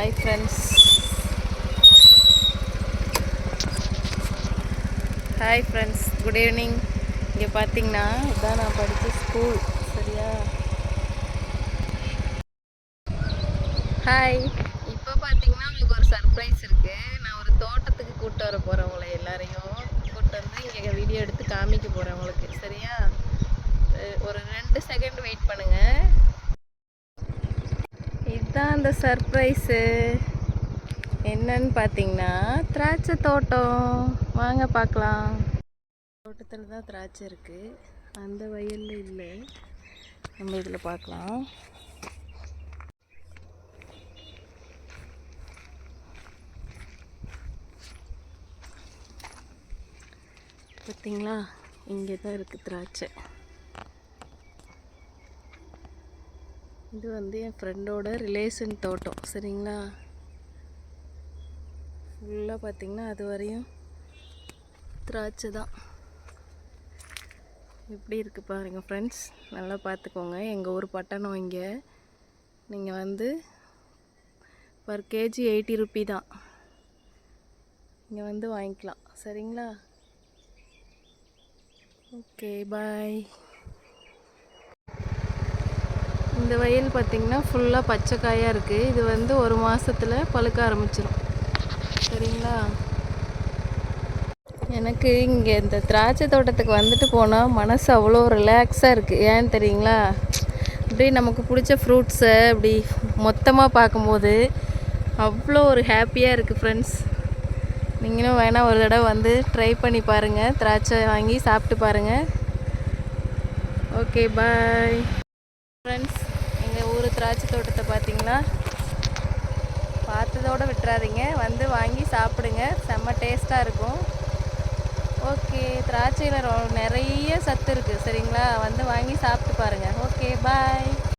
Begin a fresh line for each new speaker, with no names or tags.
Hi friends, good evening. இங்கே பார்த்தீங்கன்னா இதுதான் நான் படித்த ஸ்கூல். சரியா? ஹாய். இப்போ பார்த்தீங்கன்னா உங்களுக்கு ஒரு சர்ப்ரைஸ் இருக்குது. நான் ஒரு தோட்டத்துக்கு கூப்பிட்டு வர போகிறேன். உங்களை எல்லாரையும் கூப்பிட்டு வந்து இங்கே வீடியோ எடுத்து காமிக்க போகிறேன் உங்களுக்கு. சரியா? ஒரு 2 செகண்ட் வெயிட் பண்ணுங்கள். இதுதான் அந்த சர்ப்ரைஸு. என்னன்னு பார்த்தீங்கன்னா திராட்சை தோட்டம். வாங்க பார்க்கலாம். தோட்டத்தில் தான் திராட்சை இருக்குது, அந்த வயலில் இல்லை. நம்ம இதில் பார்க்கலாம். பார்த்தீங்களா, இங்கே தான் இருக்குது திராட்சை. இது வந்து என் ஃப்ரெண்டோட ரிலேஷன் தோட்டம். சரிங்களா? ஃபுல்லாக பார்த்திங்கன்னா அது வரையும் திராட்சை தான். எப்படி இருக்குது பாருங்கள் ஃப்ரெண்ட்ஸ், நல்லா பார்த்துக்கோங்க. எங்கள் ஊர் பட்டணம். இங்கே நீங்கள் வந்து பர் கேஜி 80 ரூபி தான். இங்கே வந்து வாங்கிக்கலாம். சரிங்களா? ஓகே, பாய். இந்த வயல் பார்த்திங்கன்னா ஃபுல்லாக பச்சைக்காயாக இருக்குது. இது வந்து ஒரு மாதத்தில் பழுக்க ஆரம்பிச்சிடும். சரிங்களா? எனக்கு இங்கே இந்த திராட்சை தோட்டத்துக்கு வந்துட்டு போனால் மனசு அவ்வளோ ரிலாக்ஸாக இருக்குது. ஏன்னு தெரியுங்களா? அப்படி நமக்கு பிடிச்ச ஃப்ரூட்ஸை அப்படி மொத்தமாக பார்க்கும்போது அவ்வளோ ஒரு ஹாப்பியாக இருக்குது ஃப்ரெண்ட்ஸ். நீங்களும் வேணால் ஒரு தடவை வந்து ட்ரை பண்ணி பாருங்கள். திராட்சை வாங்கி சாப்பிட்டு பாருங்கள். Okay, bye friends. எங்கள் ஊர் திராட்சை தோட்டத்தை பார்த்தீங்களா? பார்த்ததோடு விட்டுறாதீங்க, வந்து வாங்கி சாப்பிடுங்க. செம்ம டேஸ்ட்டாக இருக்கும். ஓகே, திராட்சையில் நிறைய சத்து இருக்குது. சரிங்களா? வந்து வாங்கி சாப்பிட்டு பாருங்கள். ஓகே, பாய்.